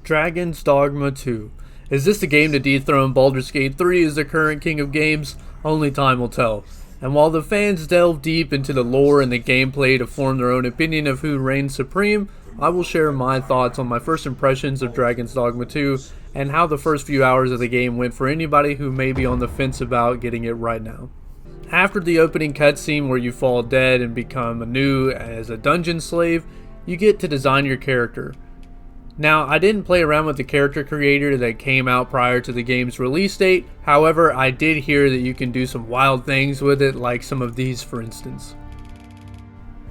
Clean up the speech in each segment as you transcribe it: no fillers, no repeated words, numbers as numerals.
Dragon's Dogma 2. Is this the game to dethrone Baldur's Gate 3 as the current king of games? Only time will tell. And while the fans delve deep into the lore and the gameplay to form their own opinion of who reigns supreme, I will share my thoughts on my first impressions of Dragon's Dogma 2 and how the first few hours of the game went for anybody who may be on the fence about getting it right now. After the opening cutscene where you fall dead and become anew as a dungeon slave, you get to design your character. Now, I didn't play around with the character creator that came out prior to the game's release date, however, I did hear that you can do some wild things with it, like some of these for instance.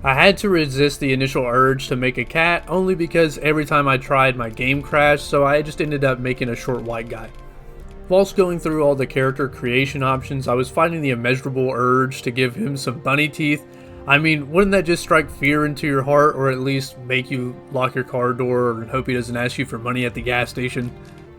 I had to resist the initial urge to make a cat only because every time I tried my game crashed, so I just ended up making a short white guy. Whilst going through all the character creation options, I was fighting the immeasurable urge to give him some bunny teeth. I mean, wouldn't that just strike fear into your heart, or at least make you lock your car door and hope he doesn't ask you for money at the gas station?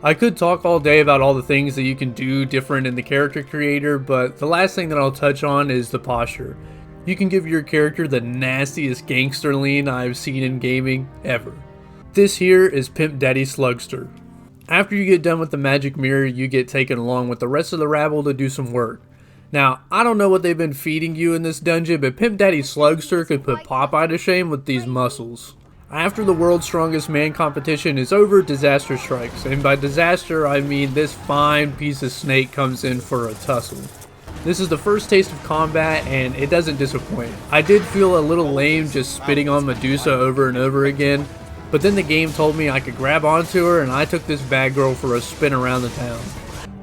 I could talk all day about all the things that you can do different in the character creator, but the last thing that I'll touch on is the posture. You can give your character the nastiest gangster lean I've seen in gaming ever. This here is Pimp Daddy Slugster. After you get done with the magic mirror, you get taken along with the rest of the rabble to do some work. Now, I don't know what they've been feeding you in this dungeon, but Pimp Daddy Slugster could put Popeye to shame with these muscles. After the World's Strongest Man competition is over, disaster strikes. And by disaster, I mean this fine piece of snake comes in for a tussle. This is the first taste of combat, and it doesn't disappoint. I did feel a little lame just spitting on Medusa over and over again, but then the game told me I could grab onto her, and I took this bad girl for a spin around the town.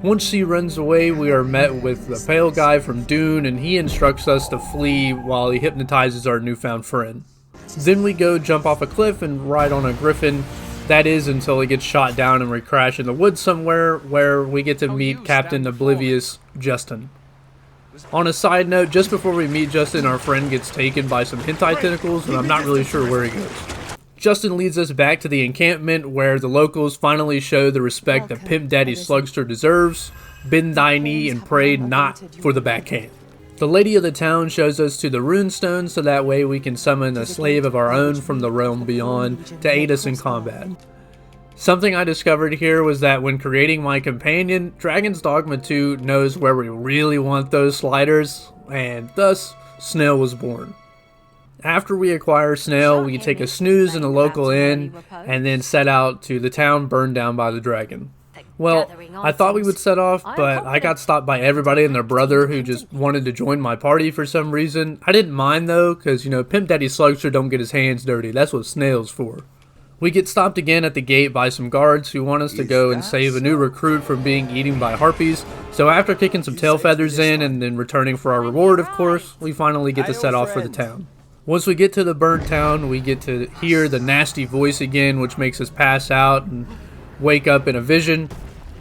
Once she runs away, we are met with the pale guy from Dune, and he instructs us to flee while he hypnotizes our newfound friend. Then we go jump off a cliff and ride on a griffin. That is until he gets shot down and we crash in the woods somewhere, where we get to meet Captain Oblivious Justin. On a side note, just before we meet Justin, our friend gets taken by some hentai tentacles, and I'm not really sure where he goes. Justin leads us back to the encampment where the locals finally show the respect that Pimp Daddy Slugster deserves. Bend thy knee and pray not for the backhand. The lady of the town shows us to the runestone so that way we can summon a slave of our own from the realm beyond to aid us in combat. Something I discovered here was that when creating my companion, Dragon's Dogma 2 knows where we really want those sliders, and thus, Snail was born. After we acquire Snail, we take a snooze in a local inn, and then set out to the town burned down by the dragon. Well, I thought we would set off, but I got stopped by everybody and their brother who just wanted to join my party for some reason. I didn't mind though, because Pimp Daddy Slugster don't get his hands dirty, that's what Snail's for. We get stopped again at the gate by some guards who want us to go and save a new recruit from being eaten by harpies. So after kicking some tail feathers in and then returning for our reward, of course, we finally get to set off for the town. Once we get to the burnt town, we get to hear the nasty voice again, which makes us pass out and wake up in a vision.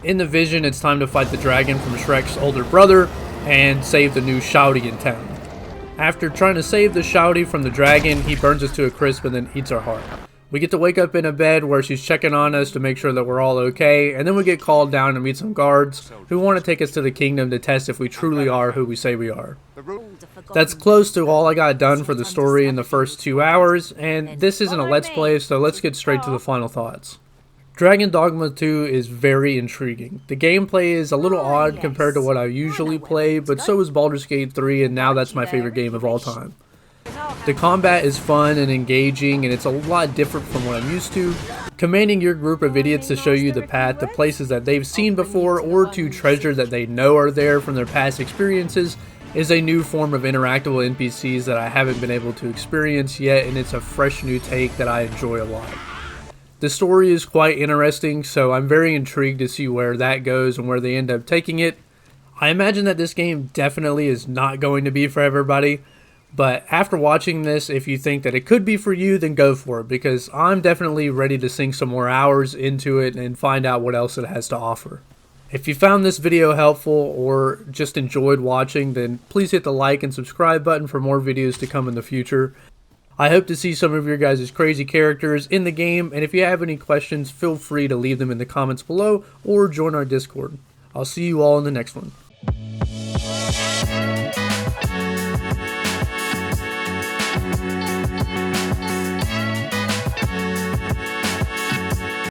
In the vision, it's time to fight the dragon from Shrek's older brother and save the new Shouty in town. After trying to save the Shouty from the dragon, he burns us to a crisp and then eats our heart. We get to wake up in a bed where she's checking on us to make sure that we're all okay, and then we get called down to meet some guards who want to take us to the kingdom to test if we truly are who we say we are. That's close to all I got done for the story in the first 2 hours, and this isn't a let's play, so let's get straight to the final thoughts. Dragon Dogma 2 is very intriguing. The gameplay is a little odd compared to what I usually play, but so is Baldur's Gate 3, and now that's my favorite game of all time. The combat is fun and engaging, and it's a lot different from what I'm used to. Commanding your group of idiots to show you the path to places that they've seen before or to treasure that they know are there from their past experiences is a new form of interactable NPCs that I haven't been able to experience yet, and it's a fresh new take that I enjoy a lot. The story is quite interesting, so I'm very intrigued to see where that goes and where they end up taking it. I imagine that this game definitely is not going to be for everybody, but after watching this, if you think that it could be for you, then go for it, because I'm definitely ready to sink some more hours into it and find out what else it has to offer. If you found this video helpful or just enjoyed watching, then please hit the like and subscribe button for more videos to come in the future. I hope to see some of your guys' crazy characters in the game, and if you have any questions, feel free to leave them in the comments below or join our Discord. I'll see you all in the next one.